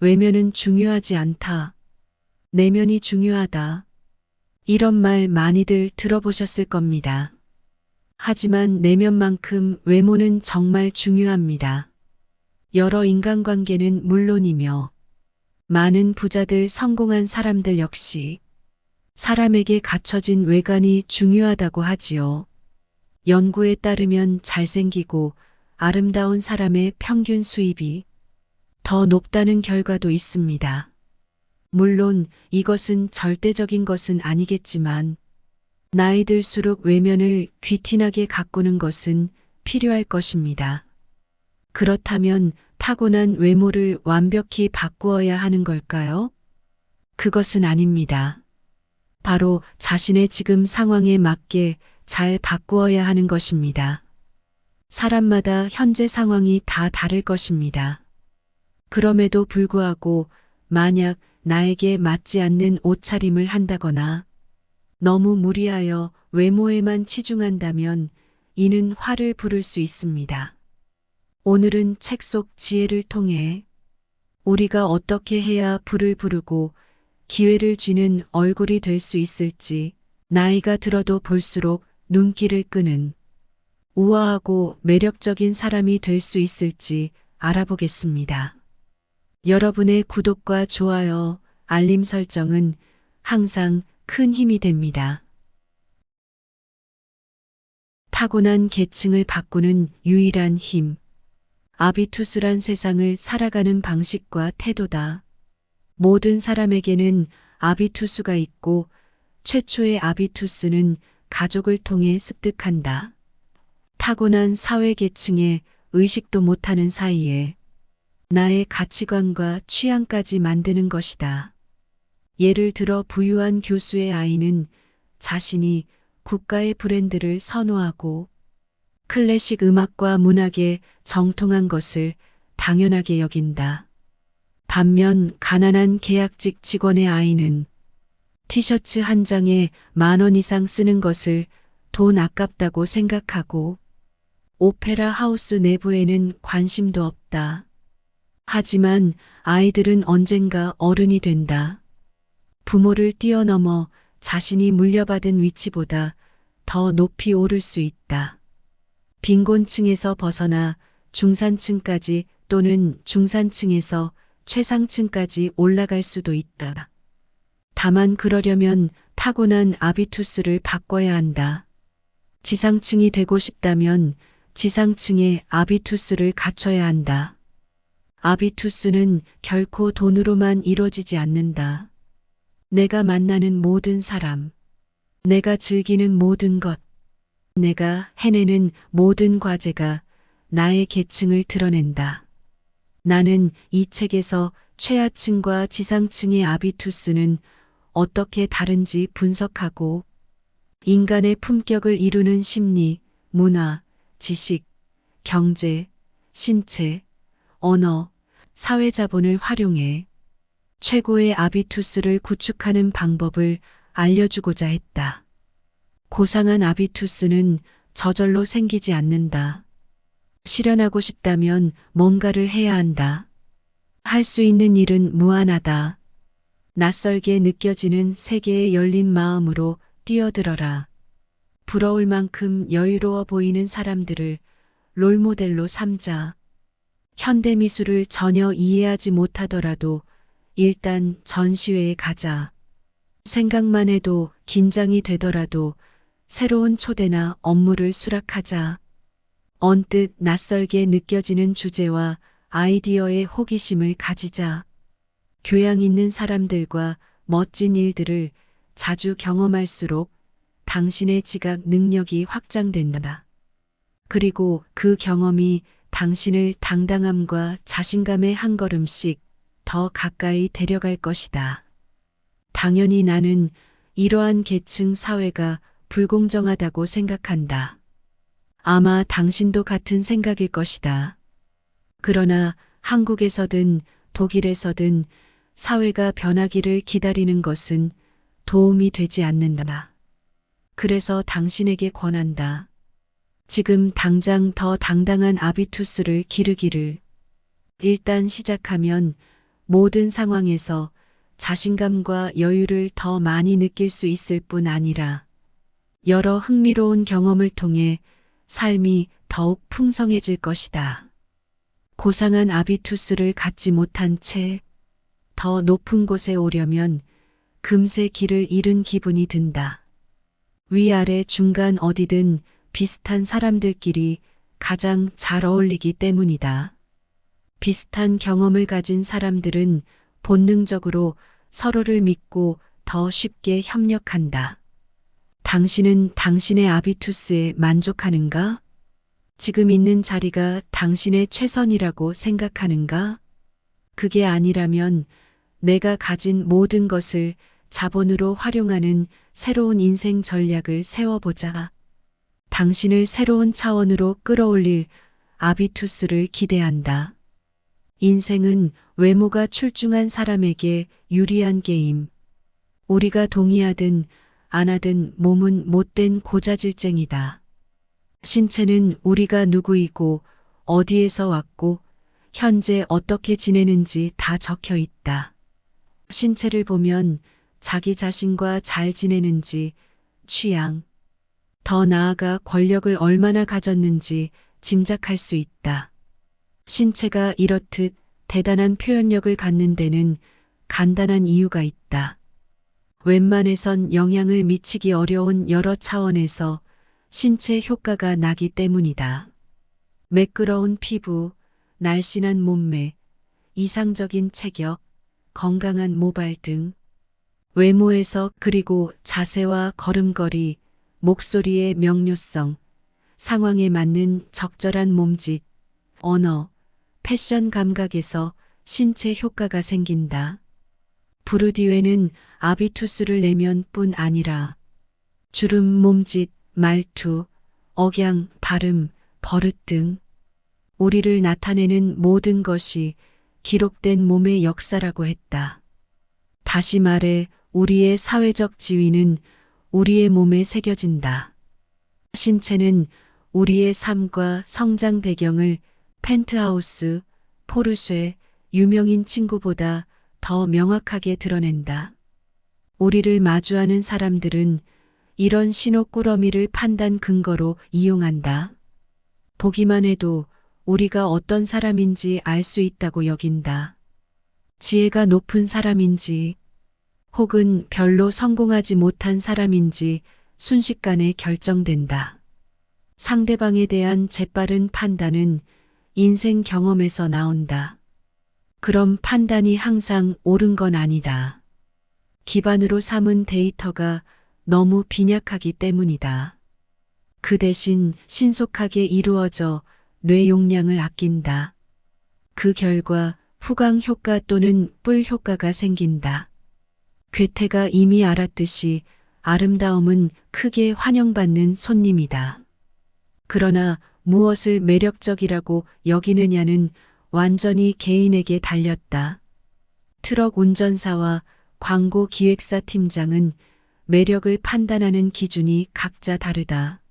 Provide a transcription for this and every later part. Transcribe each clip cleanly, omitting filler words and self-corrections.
외면은 중요하지 않다. 내면이 중요하다. 이런 말 많이들 들어보셨을 겁니다. 하지만 내면만큼 외모는 정말 중요합니다. 여러 인간관계는 물론이며 많은 부자들, 성공한 사람들 역시 사람에게 갖춰진 외관이 중요하다고 하지요. 연구에 따르면 잘생기고 아름다운 사람의 평균 수입이 더 높다는 결과도 있습니다. 물론 이것은 절대적인 것은 아니겠지만 나이 들수록 외면을 귀티나게 가꾸는 것은 필요할 것입니다. 그렇다면 타고난 외모를 완벽히 바꾸어야 하는 걸까요? 그것은 아닙니다. 바로 자신의 지금 상황에 맞게 잘 바꾸어야 하는 것입니다. 사람마다 현재 상황이 다 다를 것입니다. 그럼에도 불구하고 만약 나에게 맞지 않는 옷차림을 한다거나 너무 무리하여 외모에만 치중한다면 이는 화를 부를 수 있습니다. 오늘은 책 속 지혜를 통해 우리가 어떻게 해야 불을 부르고 기회를 쥐는 얼굴이 될 수 있을지, 나이가 들어도 볼수록 눈길을 끄는 우아하고 매력적인 사람이 될 수 있을지 알아보겠습니다. 여러분의 구독과 좋아요, 알림 설정은 항상 큰 힘이 됩니다. 타고난 계층을 바꾸는 유일한 힘. 아비투스란 세상을 살아가는 방식과 태도다. 모든 사람에게는 아비투스가 있고 최초의 아비투스는 가족을 통해 습득한다. 타고난 사회계층에 의식도 못하는 사이에 나의 가치관과 취향까지 만드는 것이다. 예를 들어 부유한 교수의 아이는 자신이 국가의 브랜드를 선호하고 클래식 음악과 문학에 정통한 것을 당연하게 여긴다. 반면 가난한 계약직 직원의 아이는 티셔츠 한 장에 10,000원 이상 쓰는 것을 돈 아깝다고 생각하고 오페라 하우스 내부에는 관심도 없다. 하지만 아이들은 언젠가 어른이 된다. 부모를 뛰어넘어 자신이 물려받은 위치보다 더 높이 오를 수 있다. 빈곤층에서 벗어나 중산층까지 또는 중산층에서 최상층까지 올라갈 수도 있다. 다만 그러려면 타고난 아비투스를 바꿔야 한다. 지상층이 되고 싶다면 지상층의 아비투스를 갖춰야 한다. 아비투스는 결코 돈으로만 이루어지지 않는다. 내가 만나는 모든 사람, 내가 즐기는 모든 것, 내가 해내는 모든 과제가 나의 계층을 드러낸다. 나는 이 책에서 최하층과 지상층의 아비투스는 어떻게 다른지 분석하고 인간의 품격을 이루는 심리, 문화, 지식, 경제, 신체, 언어, 사회자본을 활용해 최고의 아비투스를 구축하는 방법을 알려주고자 했다. 고상한 아비투스는 저절로 생기지 않는다. 실현하고 싶다면 뭔가를 해야 한다. 할 수 있는 일은 무한하다. 낯설게 느껴지는 세계에 열린 마음으로 뛰어들어라. 부러울 만큼 여유로워 보이는 사람들을 롤모델로 삼자. 현대미술을 전혀 이해하지 못하더라도 일단 전시회에 가자. 생각만 해도 긴장이 되더라도 새로운 초대나 업무를 수락하자. 언뜻 낯설게 느껴지는 주제와 아이디어에 호기심을 가지자. 교양 있는 사람들과 멋진 일들을 자주 경험할수록 당신의 지각 능력이 확장된다. 그리고 그 경험이 당신을 당당함과 자신감의 한 걸음씩 더 가까이 데려갈 것이다. 당연히 나는 이러한 계층 사회가 불공정하다고 생각한다. 아마 당신도 같은 생각일 것이다. 그러나 한국에서든 독일에서든 사회가 변하기를 기다리는 것은 도움이 되지 않는다. 그래서 당신에게 권한다. 지금 당장 더 당당한 아비투스를 기르기를. 일단 시작하면 모든 상황에서 자신감과 여유를 더 많이 느낄 수 있을 뿐 아니라 여러 흥미로운 경험을 통해 삶이 더욱 풍성해질 것이다. 고상한 아비투스를 갖지 못한 채 더 높은 곳에 오려면 금세 길을 잃은 기분이 든다. 위아래 중간 어디든 비슷한 사람들끼리 가장 잘 어울리기 때문이다. 비슷한 경험을 가진 사람들은 본능적으로 서로를 믿고 더 쉽게 협력한다. 당신은 당신의 아비투스에 만족하는가? 지금 있는 자리가 당신의 최선이라고 생각하는가? 그게 아니라면 내가 가진 모든 것을 자본으로 활용하는 새로운 인생 전략을 세워보자. 당신을 새로운 차원으로 끌어올릴 아비투스를 기대한다. 인생은 외모가 출중한 사람에게 유리한 게임. 우리가 동의하든 안 하든 몸은 못된 고자질쟁이다. 신체는 우리가 누구이고 어디에서 왔고 현재 어떻게 지내는지 다 적혀 있다. 신체를 보면 자기 자신과 잘 지내는지, 취향, 더 나아가 권력을 얼마나 가졌는지 짐작할 수 있다. 신체가 이렇듯 대단한 표현력을 갖는 데는 간단한 이유가 있다. 웬만해선 영향을 미치기 어려운 여러 차원에서 신체 효과가 나기 때문이다. 매끄러운 피부, 날씬한 몸매, 이상적인 체격, 건강한 모발 등 외모에서 그리고 자세와 걸음걸이, 목소리의 명료성, 상황에 맞는 적절한 몸짓, 언어, 패션 감각에서 신체 효과가 생긴다. 부르디외는 아비투스를 내면 뿐 아니라 주름 몸짓, 말투, 억양, 발음, 버릇 등 우리를 나타내는 모든 것이 기록된 몸의 역사라고 했다. 다시 말해 우리의 사회적 지위는 우리의 몸에 새겨진다. 신체는 우리의 삶과 성장 배경을 펜트하우스, 포르쉐, 유명인 친구보다 더 명확하게 드러낸다. 우리를 마주하는 사람들은 이런 신호 꾸러미를 판단 근거로 이용한다. 보기만 해도 우리가 어떤 사람인지 알 수 있다고 여긴다. 지혜가 높은 사람인지 혹은 별로 성공하지 못한 사람인지 순식간에 결정된다. 상대방에 대한 재빠른 판단은 인생 경험에서 나온다. 그럼 판단이 항상 옳은 건 아니다. 기반으로 삼은 데이터가 너무 빈약하기 때문이다. 그 대신 신속하게 이루어져 뇌 용량을 아낀다. 그 결과 후광 효과 또는 뿔 효과가 생긴다. 괴테가 이미 알았듯이 아름다움은 크게 환영받는 손님이다. 그러나 무엇을 매력적이라고 여기느냐는 완전히 개인에게 달렸다. 트럭 운전사와 광고 기획사 팀장은 매력을 판단하는 기준이 각자 다르다.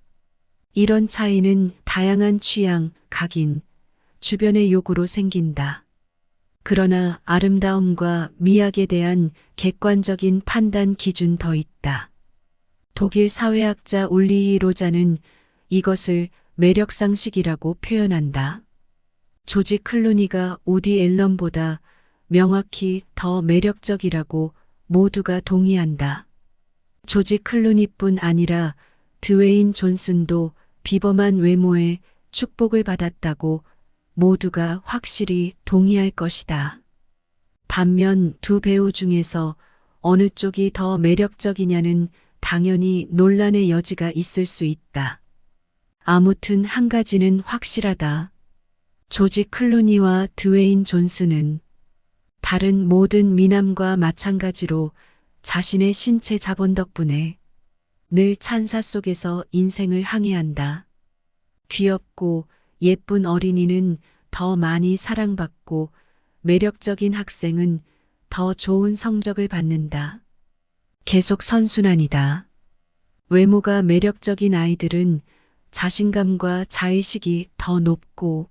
이런 차이는 다양한 취향, 각인, 주변의 요구로 생긴다. 그러나 아름다움과 미학에 대한 객관적인 판단 기준 더 있다. 독일 사회학자 울리히 로자는 이것을 매력상식이라고 표현한다. 조지 클루니가 우디 앨런보다 명확히 더 매력적이라고 모두가 동의한다. 조지 클루니뿐 아니라 드웨인 존슨도 비범한 외모에 축복을 받았다고 모두가 확실히 동의할 것이다. 반면 두 배우 중에서 어느 쪽이 더 매력적이냐는 당연히 논란의 여지가 있을 수 있다. 아무튼 한 가지는 확실하다. 조지 클루니와 드웨인 존슨은 다른 모든 미남과 마찬가지로 자신의 신체 자본 덕분에 늘 찬사 속에서 인생을 항해한다. 귀엽고 예쁜 어린이는 더 많이 사랑받고 매력적인 학생은 더 좋은 성적을 받는다. 계속 선순환이다. 외모가 매력적인 아이들은 자신감과 자의식이 더 높고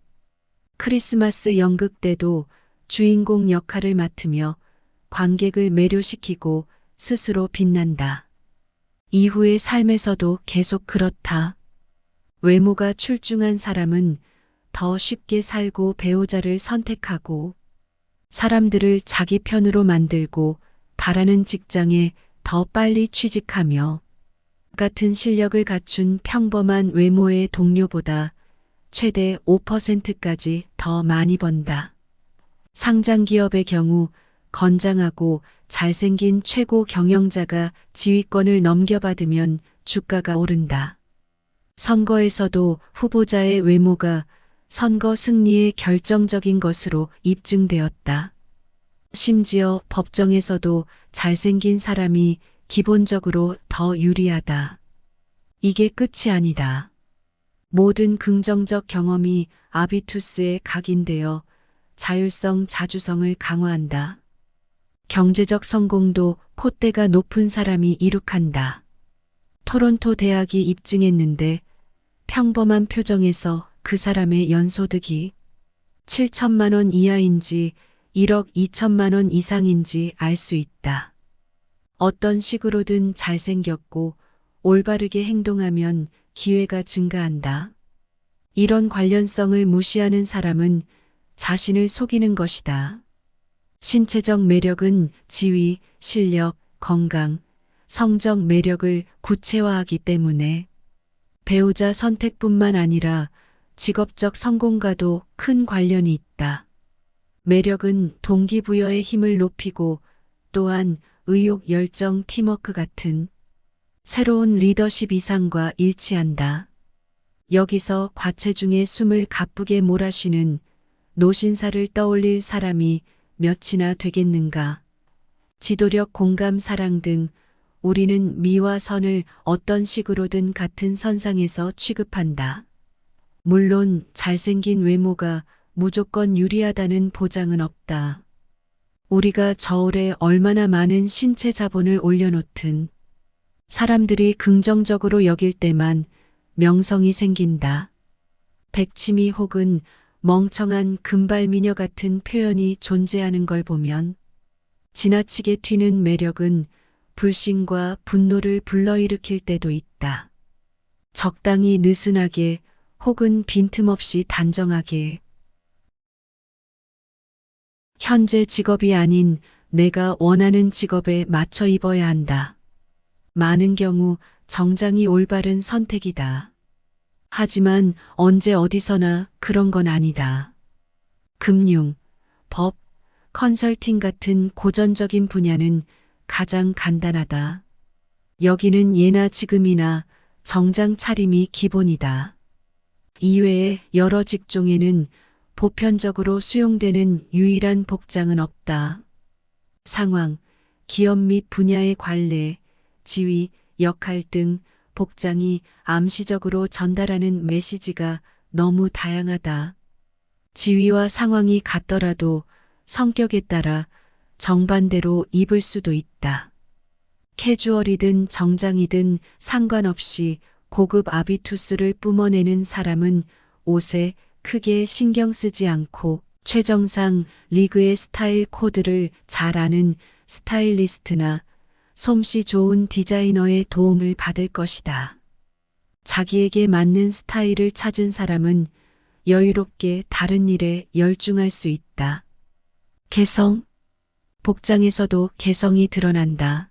크리스마스 연극 때도 주인공 역할을 맡으며 관객을 매료시키고 스스로 빛난다. 이후의 삶에서도 계속 그렇다. 외모가 출중한 사람은 더 쉽게 살고 배우자를 선택하고 사람들을 자기 편으로 만들고 바라는 직장에 더 빨리 취직하며 같은 실력을 갖춘 평범한 외모의 동료보다 최대 5%까지 더 많이 번다. 상장 기업의 경우 건장하고 잘생긴 최고 경영자가 지휘권을 넘겨받으면 주가가 오른다. 선거에서도 후보자의 외모가 선거 승리의 결정적인 것으로 입증되었다. 심지어 법정에서도 잘생긴 사람이 기본적으로 더 유리하다. 이게 끝이 아니다. 모든 긍정적 경험이 아비투스에 각인되어 자율성 자주성을 강화한다. 경제적 성공도 콧대가 높은 사람이 이룩한다. 토론토 대학이 입증했는데 평범한 표정에서 그 사람의 연소득이 7천만 원 이하인지 1억 2천만 원 이상인지 알 수 있다. 어떤 식으로든 잘생겼고 올바르게 행동하면 기회가 증가한다. 이런 관련성을 무시하는 사람은 자신을 속이는 것이다. 신체적 매력은 지위, 실력, 건강, 성적 매력을 구체화하기 때문에 배우자 선택뿐만 아니라 직업적 성공과도 큰 관련이 있다. 매력은 동기부여의 힘을 높이고 또한 의욕, 열정, 팀워크 같은 새로운 리더십 이상과 일치한다. 여기서 과체중에 숨을 가쁘게 몰아쉬는 노신사를 떠올릴 사람이 몇이나 되겠는가. 지도력, 공감, 사랑 등 우리는 미와 선을 어떤 식으로든 같은 선상에서 취급한다. 물론 잘생긴 외모가 무조건 유리하다는 보장은 없다. 우리가 저울에 얼마나 많은 신체 자본을 올려놓든 사람들이 긍정적으로 여길 때만 명성이 생긴다. 백치미 혹은 멍청한 금발미녀 같은 표현이 존재하는 걸 보면 지나치게 튀는 매력은 불신과 분노를 불러일으킬 때도 있다. 적당히 느슨하게 혹은 빈틈없이 단정하게 현재 직업이 아닌 내가 원하는 직업에 맞춰 입어야 한다. 많은 경우 정장이 올바른 선택이다. 하지만 언제 어디서나 그런 건 아니다. 금융, 법, 컨설팅 같은 고전적인 분야는 가장 간단하다. 여기는 예나 지금이나 정장 차림이 기본이다. 이외에 여러 직종에는 보편적으로 수용되는 유일한 복장은 없다. 상황, 기업 및 분야의 관례, 지위, 역할 등 복장이 암시적으로 전달하는 메시지가 너무 다양하다. 지위와 상황이 같더라도 성격에 따라 정반대로 입을 수도 있다. 캐주얼이든 정장이든 상관없이 고급 아비투스를 뿜어내는 사람은 옷에 크게 신경 쓰지 않고 최정상 리그의 스타일 코드를 잘 아는 스타일리스트나 솜씨 좋은 디자이너의 도움을 받을 것이다. 자기에게 맞는 스타일을 찾은 사람은 여유롭게 다른 일에 열중할 수 있다. 개성, 복장에서도 개성이 드러난다.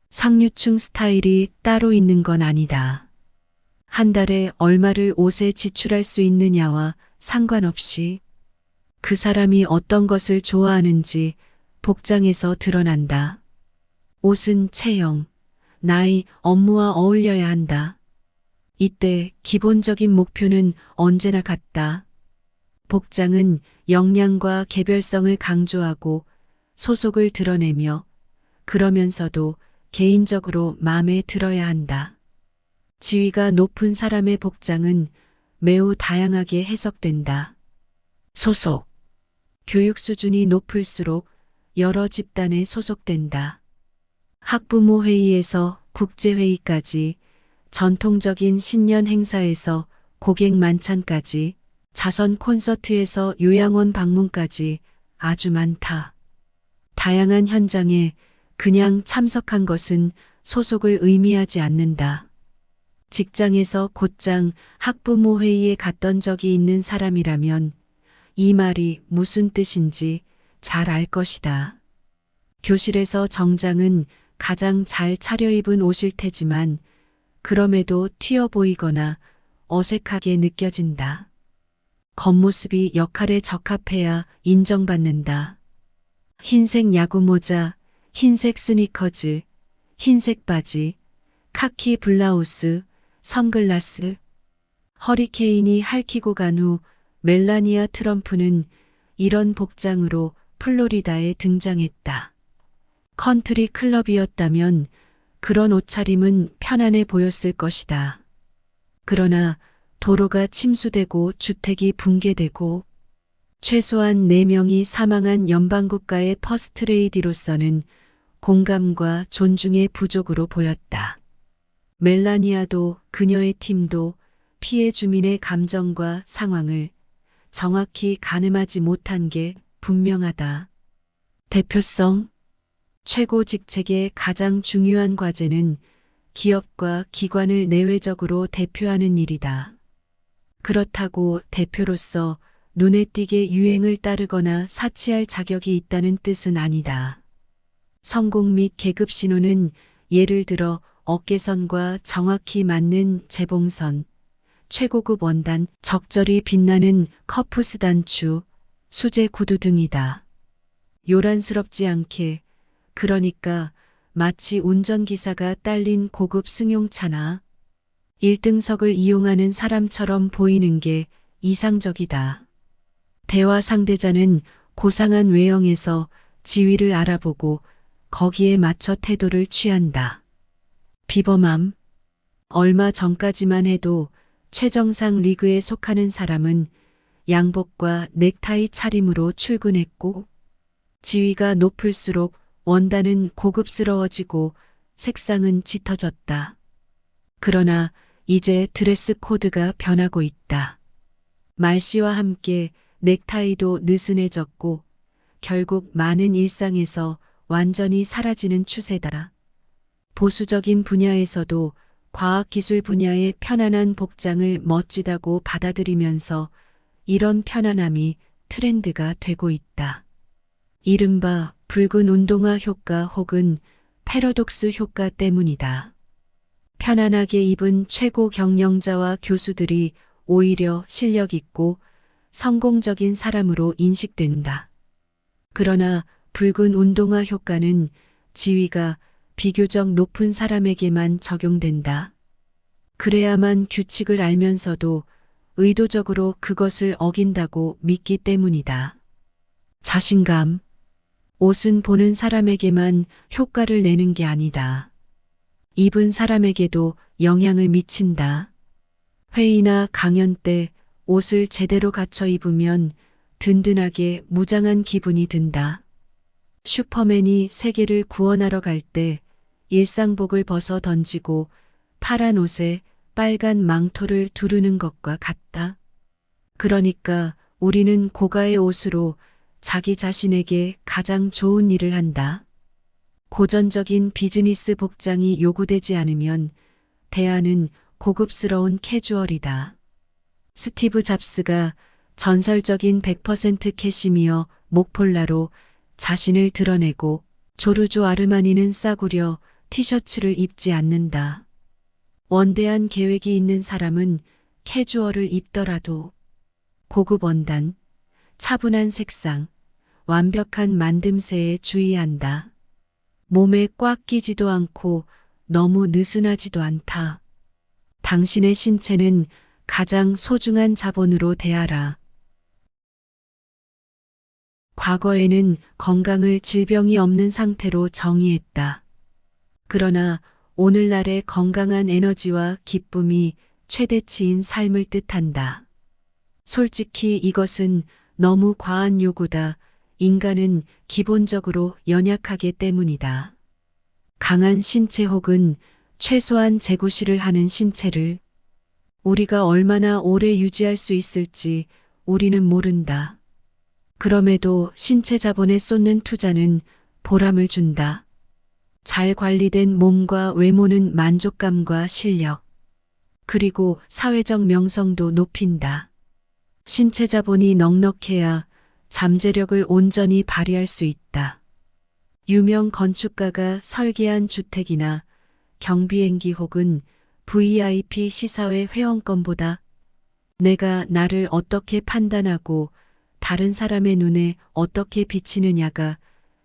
상류층 스타일이 따로 있는 건 아니다. 한 달에 얼마를 옷에 지출할 수 있느냐와 상관없이 그 사람이 어떤 것을 좋아하는지 복장에서 드러난다. 옷은 체형, 나이, 업무와 어울려야 한다. 이때 기본적인 목표는 언제나 같다. 복장은 역량과 개별성을 강조하고 소속을 드러내며 그러면서도 개인적으로 마음에 들어야 한다. 지위가 높은 사람의 복장은 매우 다양하게 해석된다. 소속, 교육 수준이 높을수록 여러 집단에 소속된다. 학부모 회의에서 국제회의까지 전통적인 신년 행사에서 고객 만찬까지 자선 콘서트에서 요양원 방문까지 아주 많다. 다양한 현장에 그냥 참석한 것은 소속을 의미하지 않는다. 직장에서 곧장 학부모 회의에 갔던 적이 있는 사람이라면 이 말이 무슨 뜻인지 잘 알 것이다. 교실에서 정장은 가장 잘 차려입은 옷일 테지만 그럼에도 튀어 보이거나 어색하게 느껴진다. 겉모습이 역할에 적합해야 인정받는다. 흰색 야구 모자, 흰색 스니커즈, 흰색 바지, 카키 블라우스, 선글라스. 허리케인이 핥히고 간 후 멜라니아 트럼프는 이런 복장으로 플로리다에 등장했다. 컨트리 클럽이었다면 그런 옷차림은 편안해 보였을 것이다. 그러나 도로가 침수되고 주택이 붕괴되고 최소한 4명이 사망한 연방국가의 퍼스트레이디로서는 공감과 존중의 부족으로 보였다. 멜라니아도 그녀의 팀도 피해 주민의 감정과 상황을 정확히 가늠하지 못한 게 분명하다. 대표성, 최고 직책의 가장 중요한 과제는 기업과 기관을 내외적으로 대표하는 일이다. 그렇다고 대표로서 눈에 띄게 유행을 따르거나 사치할 자격이 있다는 뜻은 아니다. 성공 및 계급 신호는 예를 들어 어깨선과 정확히 맞는 재봉선, 최고급 원단, 적절히 빛나는 커프스 단추, 수제 구두 등이다. 요란스럽지 않게, 그러니까 마치 운전기사가 딸린 고급 승용차나 1등석을 이용하는 사람처럼 보이는 게 이상적이다. 대화 상대자는 고상한 외형에서 지위를 알아보고 거기에 맞춰 태도를 취한다. 비범함. 얼마 전까지만 해도 최정상 리그에 속하는 사람은 양복과 넥타이 차림으로 출근했고 지위가 높을수록 원단은 고급스러워지고 색상은 짙어졌다. 그러나 이제 드레스 코드가 변하고 있다. 말씨와 함께 넥타이도 느슨해졌고 결국 많은 일상에서 완전히 사라지는 추세다. 보수적인 분야에서도 과학기술 분야의 편안한 복장을 멋지다고 받아들이면서 이런 편안함이 트렌드가 되고 있다. 이른바 붉은 운동화 효과 혹은 패러독스 효과 때문이다. 편안하게 입은 최고 경영자와 교수들이 오히려 실력 있고 성공적인 사람으로 인식된다. 그러나 붉은 운동화 효과는 지위가 비교적 높은 사람에게만 적용된다. 그래야만 규칙을 알면서도 의도적으로 그것을 어긴다고 믿기 때문이다. 자신감. 옷은 보는 사람에게만 효과를 내는 게 아니다. 입은 사람에게도 영향을 미친다. 회의나 강연 때 옷을 제대로 갖춰 입으면 든든하게 무장한 기분이 든다. 슈퍼맨이 세계를 구원하러 갈 때 일상복을 벗어 던지고 파란 옷에 빨간 망토를 두르는 것과 같다. 그러니까 우리는 고가의 옷으로 자기 자신에게 가장 좋은 일을 한다. 고전적인 비즈니스 복장이 요구되지 않으면 대안은 고급스러운 캐주얼이다. 스티브 잡스가 전설적인 100% 캐시미어 목폴라로 자신을 드러내고 조르조 아르마니는 싸구려 티셔츠를 입지 않는다. 원대한 계획이 있는 사람은 캐주얼을 입더라도 고급 원단, 차분한 색상, 완벽한 만듦새에 주의한다. 몸에 꽉 끼지도 않고 너무 느슨하지도 않다. 당신의 신체는 가장 소중한 자본으로 대하라. 과거에는 건강을 질병이 없는 상태로 정의했다. 그러나 오늘날의 건강한 에너지와 기쁨이 최대치인 삶을 뜻한다. 솔직히 이것은 너무 과한 요구다. 인간은 기본적으로 연약하기 때문이다. 강한 신체 혹은 최소한 재구실을 하는 신체를 우리가 얼마나 오래 유지할 수 있을지 우리는 모른다. 그럼에도 신체 자본에 쏟는 투자는 보람을 준다. 잘 관리된 몸과 외모는 만족감과 실력, 그리고 사회적 명성도 높인다. 신체 자본이 넉넉해야 잠재력을 온전히 발휘할 수 있다. 유명 건축가가 설계한 주택이나 경비행기 혹은 VIP 시사회 회원권보다 내가 나를 어떻게 판단하고 다른 사람의 눈에 어떻게 비치느냐가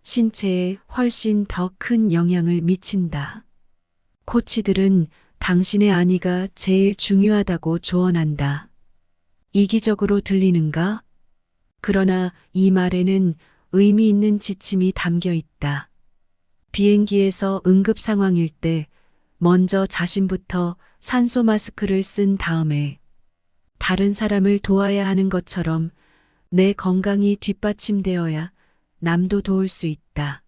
신체에 훨씬 더 큰 영향을 미친다. 코치들은 당신의 안위가 제일 중요하다고 조언한다. 이기적으로 들리는가? 그러나 이 말에는 의미 있는 지침이 담겨 있다. 비행기에서 응급 상황일 때 먼저 자신부터 산소 마스크를 쓴 다음에 다른 사람을 도와야 하는 것처럼 내 건강이 뒷받침되어야 남도 도울 수 있다.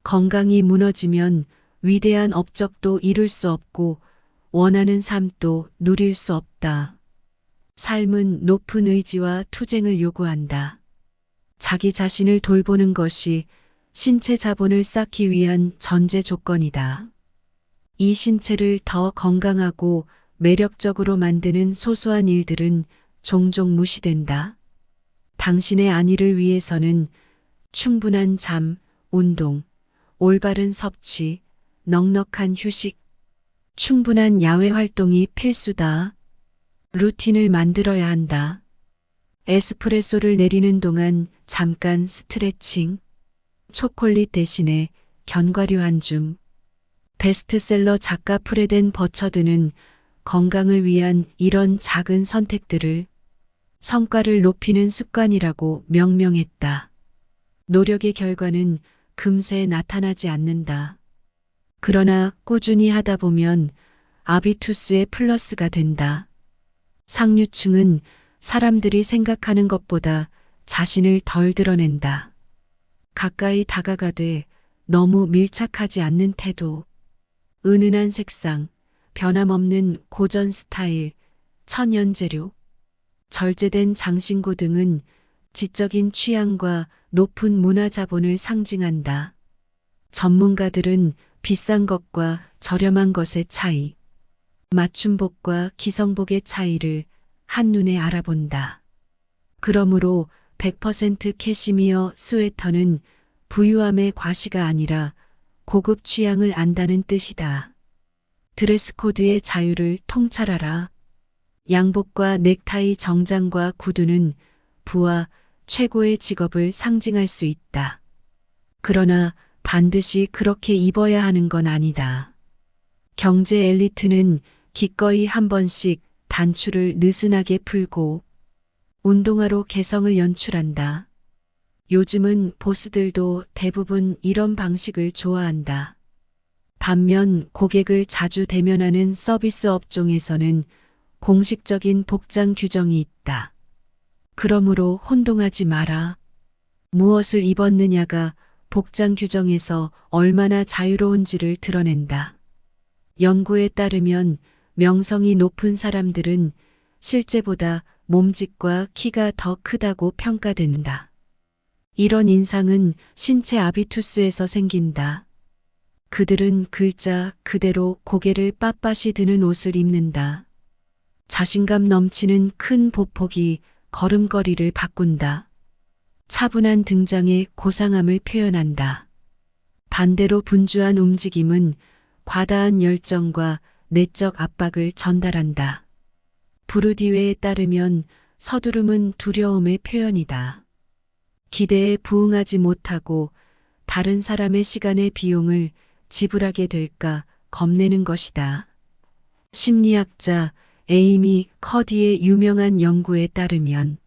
건강이 무너지면 위대한 업적도 이룰 수 없고 원하는 삶도 누릴 수 없다. 삶은 높은 의지와 투쟁을 요구한다. 자기 자신을 돌보는 것이 신체 자본을 쌓기 위한 전제 조건이다. 이 신체를 더 건강하고 매력적으로 만드는 소소한 일들은 종종 무시된다. 당신의 안위를 위해서는 충분한 잠, 운동, 올바른 섭취, 넉넉한 휴식, 충분한 야외 활동이 필수다. 루틴을 만들어야 한다. 에스프레소를 내리는 동안 잠깐 스트레칭, 초콜릿 대신에 견과류 한 줌. 베스트셀러 작가 프레덴 버처드는 건강을 위한 이런 작은 선택들을 성과를 높이는 습관이라고 명명했다. 노력의 결과는 금세 나타나지 않는다. 그러나 꾸준히 하다 보면 아비투스의 플러스가 된다. 상류층은 사람들이 생각하는 것보다 자신을 덜 드러낸다. 가까이 다가가되 너무 밀착하지 않는 태도, 은은한 색상, 변함없는 고전 스타일, 천연 재료, 절제된 장신구 등은 지적인 취향과 높은 문화 자본을 상징한다. 전문가들은 비싼 것과 저렴한 것의 차이, 맞춤복과 기성복의 차이를 한눈에 알아본다. 그러므로 100% 캐시미어 스웨터는 부유함의 과시가 아니라 고급 취향을 안다는 뜻이다. 드레스 코드의 자유를 통찰하라. 양복과 넥타이, 정장과 구두는 부와 최고의 직업을 상징할 수 있다. 그러나 반드시 그렇게 입어야 하는 건 아니다. 경제 엘리트는 기꺼이 한 번씩 단추를 느슨하게 풀고 운동화로 개성을 연출한다. 요즘은 보스들도 대부분 이런 방식을 좋아한다. 반면 고객을 자주 대면하는 서비스 업종에서는 공식적인 복장 규정이 있다. 그러므로 혼동하지 마라. 무엇을 입었느냐가 복장 규정에서 얼마나 자유로운지를 드러낸다. 연구에 따르면 명성이 높은 사람들은 실제보다 몸집과 키가 더 크다고 평가된다. 이런 인상은 신체 아비투스에서 생긴다. 그들은 글자 그대로 고개를 빳빳이 드는 옷을 입는다. 자신감 넘치는 큰 보폭이 걸음걸이를 바꾼다. 차분한 등장의 고상함을 표현한다. 반대로 분주한 움직임은 과다한 열정과 내적 압박을 전달한다. 부르디웨에 따르면 서두름은 두려움의 표현이다. 기대에 부응하지 못하고 다른 사람의 시간의 비용을 지불하게 될까 겁내는 것이다. 심리학자 에이미 커디의 유명한 연구에 따르면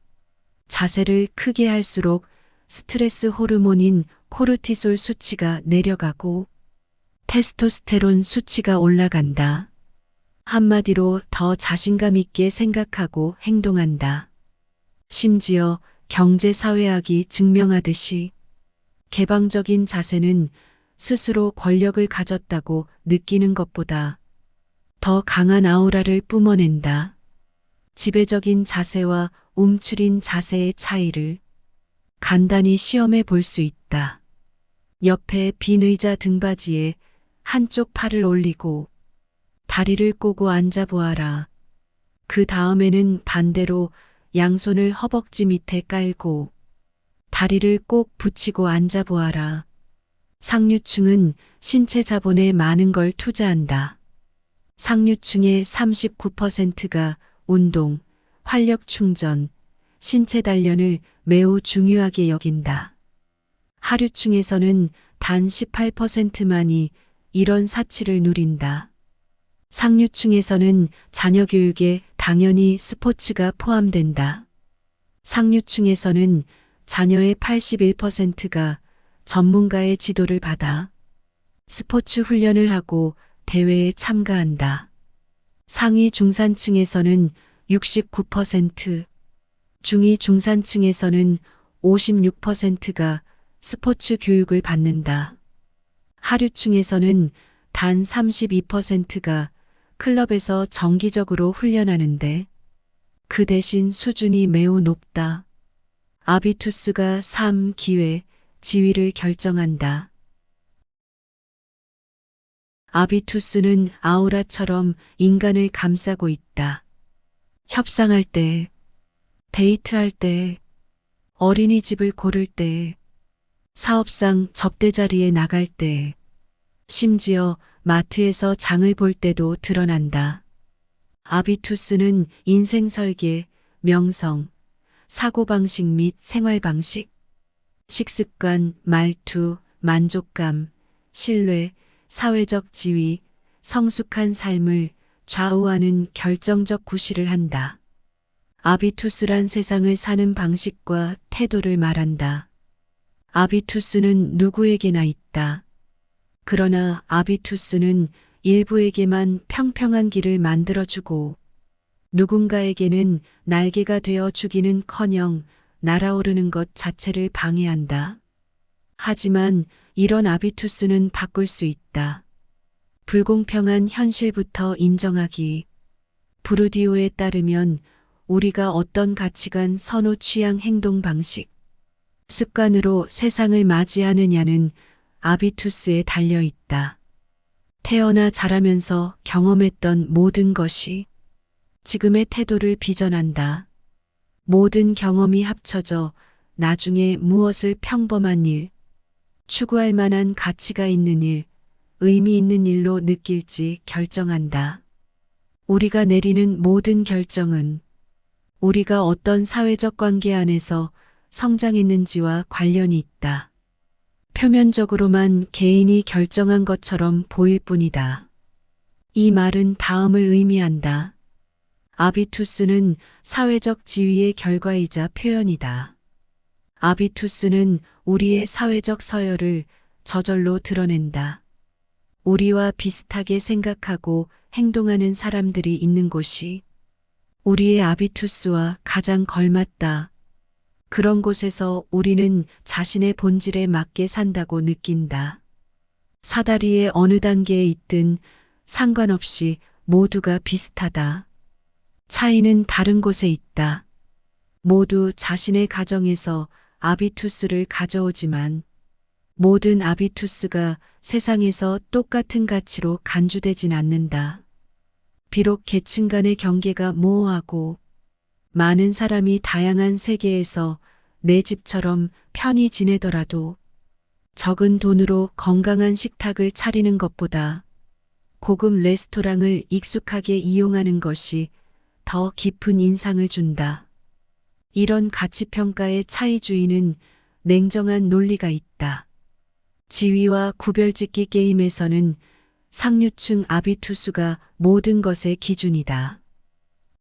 자세를 크게 할수록 스트레스 호르몬인 코르티솔 수치가 내려가고 테스토스테론 수치가 올라간다. 한마디로 더 자신감 있게 생각하고 행동한다. 심지어 경제사회학이 증명하듯이 개방적인 자세는 스스로 권력을 가졌다고 느끼는 것보다 더 강한 아우라를 뿜어낸다. 지배적인 자세와 움츠린 자세의 차이를 간단히 시험해 볼 수 있다. 옆에 빈 의자 등받이에 한쪽 팔을 올리고 다리를 꼬고 앉아보아라. 그 다음에는 반대로 양손을 허벅지 밑에 깔고 다리를 꼭 붙이고 앉아보아라. 상류층은 신체 자본에 많은 걸 투자한다. 상류층의 39%가 운동, 활력 충전, 신체 단련을 매우 중요하게 여긴다. 하류층에서는 단 18%만이 이런 사치를 누린다. 상류층에서는 자녀 교육에 당연히 스포츠가 포함된다. 상류층에서는 자녀의 81%가 전문가의 지도를 받아 스포츠 훈련을 하고 대회에 참가한다. 상위 중산층에서는 69%, 중위 중산층에서는 56%가 스포츠 교육을 받는다. 하류층에서는 단 32%가 클럽에서 정기적으로 훈련하는데 그 대신 수준이 매우 높다. 아비투스가 삶, 기회, 지위를 결정한다. 아비투스는 아우라처럼 인간을 감싸고 있다. 협상할 때, 데이트할 때, 어린이집을 고를 때, 사업상 접대 자리에 나갈 때, 심지어 마트에서 장을 볼 때도 드러난다. 아비투스는 인생 설계, 명성, 사고방식 및 생활방식, 식습관, 말투, 만족감, 신뢰, 사회적 지위, 성숙한 삶을 좌우하는 결정적 구실을 한다. 아비투스란 세상을 사는 방식과 태도를 말한다. 아비투스는 누구에게나 있다. 그러나 아비투스는 일부에게만 평평한 길을 만들어주고 누군가에게는 날개가 되어 주기는커녕 날아오르는 것 자체를 방해한다. 하지만 이런 아비투스는 바꿀 수 있다. 불공평한 현실부터 인정하기. 부르디오에 따르면 우리가 어떤 가치관, 선호, 취향, 행동 방식, 습관으로 세상을 맞이하느냐는 아비투스에 달려 있다. 태어나 자라면서 경험했던 모든 것이 지금의 태도를 빚어난다. 모든 경험이 합쳐져 나중에 무엇을 평범한 일, 추구할 만한 가치가 있는 일, 의미 있는 일로 느낄지 결정한다. 우리가 내리는 모든 결정은 우리가 어떤 사회적 관계 안에서 성장했는지와 관련이 있다. 표면적으로만 개인이 결정한 것처럼 보일 뿐이다. 이 말은 다음을 의미한다. 아비투스는 사회적 지위의 결과이자 표현이다. 아비투스는 우리의 사회적 서열을 저절로 드러낸다. 우리와 비슷하게 생각하고 행동하는 사람들이 있는 곳이 우리의 아비투스와 가장 걸맞다. 그런 곳에서 우리는 자신의 본질에 맞게 산다고 느낀다. 사다리의 어느 단계에 있든 상관없이 모두가 비슷하다. 차이는 다른 곳에 있다. 모두 자신의 가정에서 아비투스를 가져오지만 모든 아비투스가 세상에서 똑같은 가치로 간주되진 않는다. 비록 계층 간의 경계가 모호하고 많은 사람이 다양한 세계에서 내 집처럼 편히 지내더라도 적은 돈으로 건강한 식탁을 차리는 것보다 고급 레스토랑을 익숙하게 이용하는 것이 더 깊은 인상을 준다. 이런 가치평가의 차이주의는 냉정한 논리가 있다. 지위와 구별짓기 게임에서는 상류층 아비투스가 모든 것의 기준이다.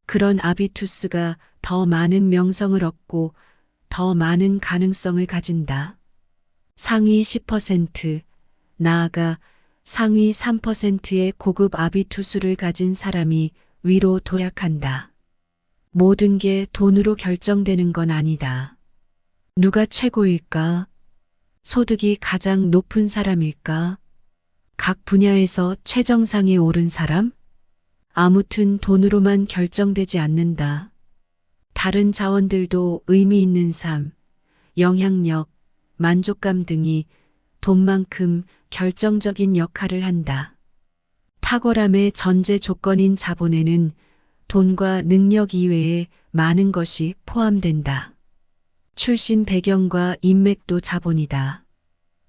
그런 아비투스가 더 많은 명성을 얻고 더 많은 가능성을 가진다. 상위 10%, 나아가 상위 3%의 고급 아비투스를 가진 사람이 위로 도약한다. 모든 게 돈으로 결정되는 건 아니다. 누가 최고일까? 소득이 가장 높은 사람일까? 각 분야에서 최정상에 오른 사람? 아무튼 돈으로만 결정되지 않는다. 다른 자원들도 의미 있는 삶, 영향력, 만족감 등이 돈만큼 결정적인 역할을 한다. 탁월함의 전제 조건인 자본에는 돈과 능력 이외에 많은 것이 포함된다. 출신 배경과 인맥도 자본이다.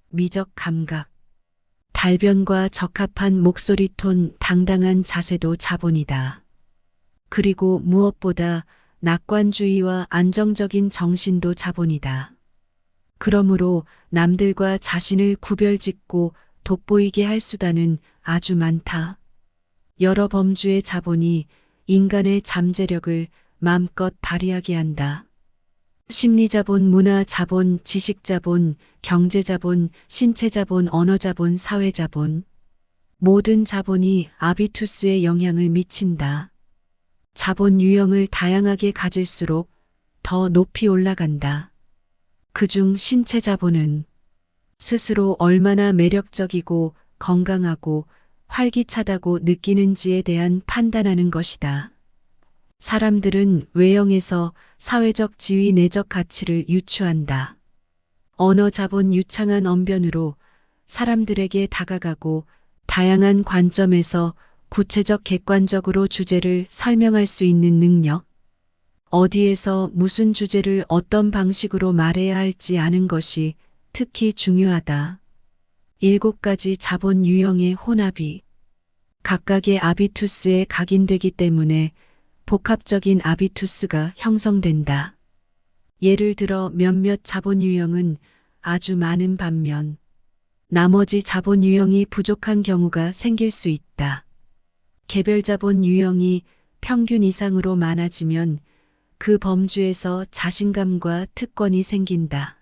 미적 감각, 달변과 적합한 목소리 톤, 당당한 자세도 자본이다. 그리고 무엇보다 낙관주의와 안정적인 정신도 자본이다. 그러므로 남들과 자신을 구별짓고 돋보이게 할 수단은 아주 많다. 여러 범주의 자본이 인간의 잠재력을 마음껏 발휘하게 한다. 심리자본, 문화자본, 지식자본, 경제자본, 신체자본, 언어자본, 사회자본. 모든 자본이 아비투스에 영향을 미친다. 자본 유형을 다양하게 가질수록 더 높이 올라간다. 그중 신체자본은 스스로 얼마나 매력적이고 건강하고 활기차다고 느끼는지에 대한 판단하는 것이다. 사람들은 외형에서 사회적 지위, 내적 가치를 유추한다. 언어 자본, 유창한 언변으로 사람들에게 다가가고 다양한 관점에서 구체적 객관적으로 주제를 설명할 수 있는 능력. 어디에서 무슨 주제를 어떤 방식으로 말해야 할지 아는 것이 특히 중요하다. 7가지 자본 유형의 혼합이 각각의 아비투스에 각인되기 때문에 복합적인 아비투스가 형성된다. 예를 들어 몇몇 자본 유형은 아주 많은 반면 나머지 자본 유형이 부족한 경우가 생길 수 있다. 개별 자본 유형이 평균 이상으로 많아지면 그 범주에서 자신감과 특권이 생긴다.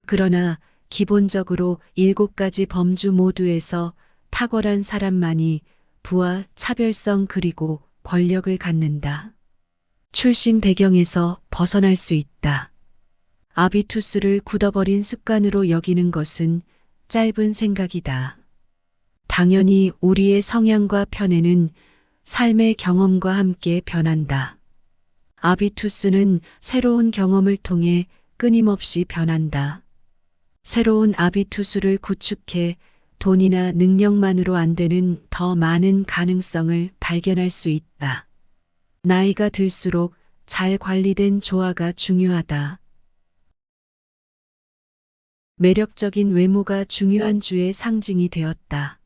그러나 기본적으로 7가지 범주 모두에서 탁월한 사람만이 부와 차별성 그리고 권력을 갖는다. 출신 배경에서 벗어날 수 있다. 아비투스를 굳어버린 습관으로 여기는 것은 짧은 생각이다. 당연히 우리의 성향과 편애는 삶의 경험과 함께 변한다. 아비투스는 새로운 경험을 통해 끊임없이 변한다. 새로운 아비투스를 구축해 돈이나 능력만으로 안 되는 더 많은 가능성을 발견할 수 있다. 나이가 들수록 잘 관리된 조화가 중요하다. 매력적인 외모가 중요한 주의 상징이 되었다.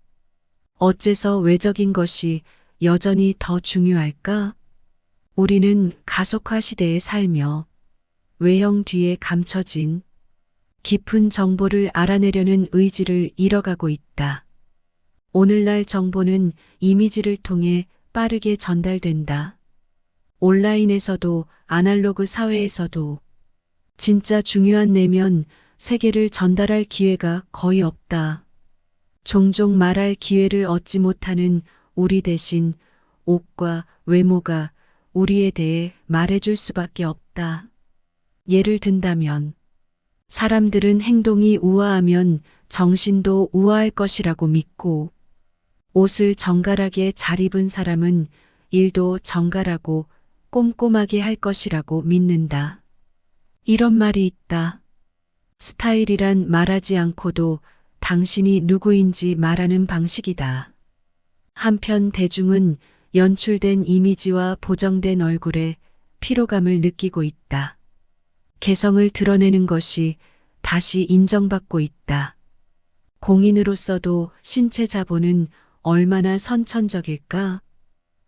어째서 외적인 것이 여전히 더 중요할까? 우리는 가속화 시대에 살며 외형 뒤에 감춰진 깊은 정보를 알아내려는 의지를 잃어가고 있다. 오늘날 정보는 이미지를 통해 빠르게 전달된다. 온라인에서도 아날로그 사회에서도 진짜 중요한 내면 세계를 전달할 기회가 거의 없다. 종종 말할 기회를 얻지 못하는 우리 대신 옷과 외모가 우리에 대해 말해줄 수밖에 없다. 예를 든다면 사람들은 행동이 우아하면 정신도 우아할 것이라고 믿고 옷을 정갈하게 잘 입은 사람은 일도 정갈하고 꼼꼼하게 할 것이라고 믿는다. 이런 말이 있다. 스타일이란 말하지 않고도 당신이 누구인지 말하는 방식이다. 한편 대중은 연출된 이미지와 보정된 얼굴에 피로감을 느끼고 있다. 개성을 드러내는 것이 다시 인정받고 있다. 공인으로서도 신체 자본은 얼마나 선천적일까?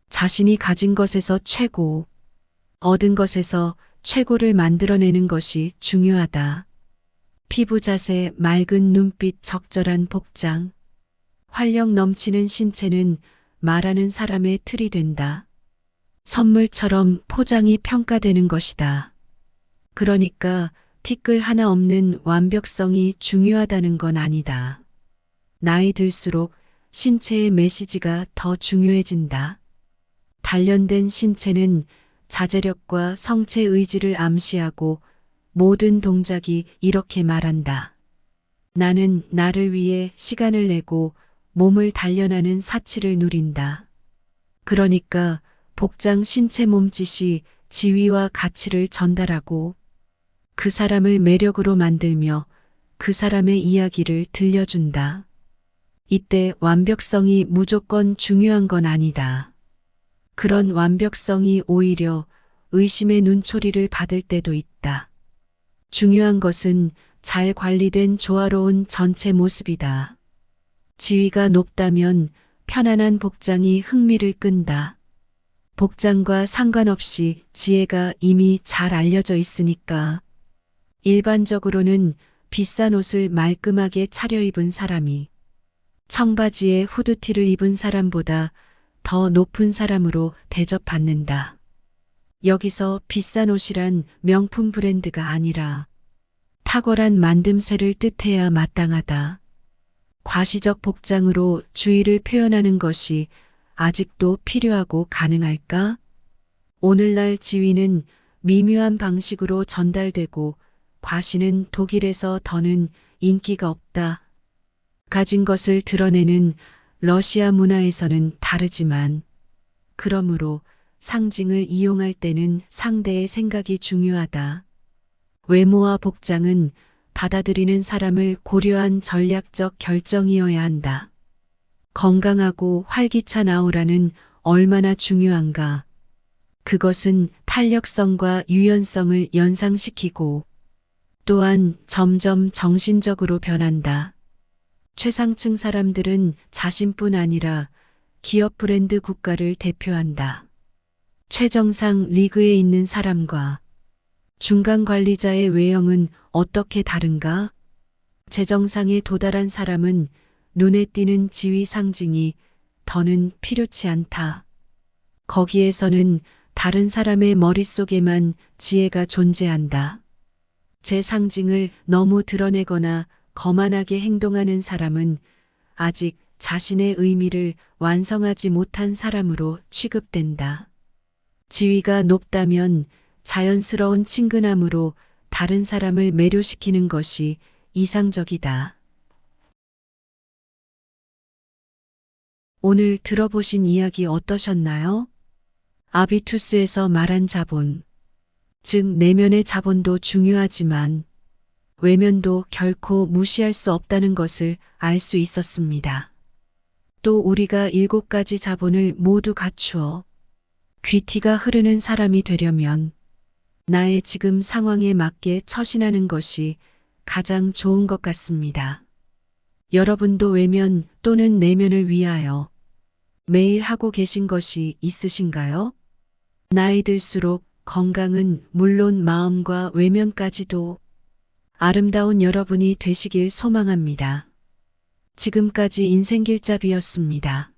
자신이 가진 것에서 최고, 얻은 것에서 최고를 만들어내는 것이 중요하다. 피부 자세, 맑은 눈빛, 적절한 복장, 활력 넘치는 신체는 말하는 사람의 틀이 된다. 선물처럼 포장이 평가되는 것이다. 그러니까 티끌 하나 없는 완벽성이 중요하다는 건 아니다. 나이 들수록 신체의 메시지가 더 중요해진다. 단련된 신체는 자제력과 성체 의지를 암시하고 모든 동작이 이렇게 말한다. 나는 나를 위해 시간을 내고 몸을 단련하는 사치를 누린다. 그러니까 복장 신체 몸짓이 지위와 가치를 전달하고 그 사람을 매력으로 만들며 그 사람의 이야기를 들려준다. 이때 완벽성이 무조건 중요한 건 아니다. 그런 완벽성이 오히려 의심의 눈초리를 받을 때도 있다. 중요한 것은 잘 관리된 조화로운 전체 모습이다. 지위가 높다면 편안한 복장이 흥미를 끈다. 복장과 상관없이 지혜가 이미 잘 알려져 있으니까. 일반적으로는 비싼 옷을 말끔하게 차려입은 사람이 청바지에 후드티를 입은 사람보다 더 높은 사람으로 대접받는다. 여기서 비싼 옷이란 명품 브랜드가 아니라 탁월한 만듦새를 뜻해야 마땅하다. 과시적 복장으로 주의를 표현하는 것이 아직도 필요하고 가능할까? 오늘날 지위는 미묘한 방식으로 전달되고 과시는 독일에서 더는 인기가 없다. 가진 것을 드러내는 러시아 문화에서는 다르지만, 그러므로 상징을 이용할 때는 상대의 생각이 중요하다. 외모와 복장은 받아들이는 사람을 고려한 전략적 결정이어야 한다. 건강하고 활기찬 아우라는 얼마나 중요한가. 그것은 탄력성과 유연성을 연상시키고 또한 점점 정신적으로 변한다. 최상층 사람들은 자신뿐 아니라 기업 브랜드 국가를 대표한다. 최정상 리그에 있는 사람과 중간 관리자의 외형은 어떻게 다른가? 최정상에 도달한 사람은 눈에 띄는 지위 상징이 더는 필요치 않다. 거기에서는 다른 사람의 머릿속에만 지혜가 존재한다. 제 상징을 너무 드러내거나 거만하게 행동하는 사람은 아직 자신의 의미를 완성하지 못한 사람으로 취급된다. 지위가 높다면 자연스러운 친근함으로 다른 사람을 매료시키는 것이 이상적이다. 오늘 들어보신 이야기 어떠셨나요? 아비투스에서 말한 자본, 즉 내면의 자본도 중요하지만 외면도 결코 무시할 수 없다는 것을 알 수 있었습니다. 또 우리가 7가지 자본을 모두 갖추어 귀티가 흐르는 사람이 되려면 나의 지금 상황에 맞게 처신하는 것이 가장 좋은 것 같습니다. 여러분도 외면 또는 내면을 위하여 매일 하고 계신 것이 있으신가요? 나이 들수록 건강은 물론 마음과 외면까지도 아름다운 여러분이 되시길 소망합니다. 지금까지 인생길잡이였습니다.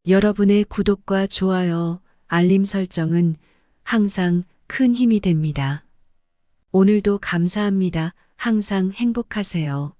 여러분의 구독과 좋아요, 알림 설정은 항상 큰 힘이 됩니다. 오늘도 감사합니다. 항상 행복하세요.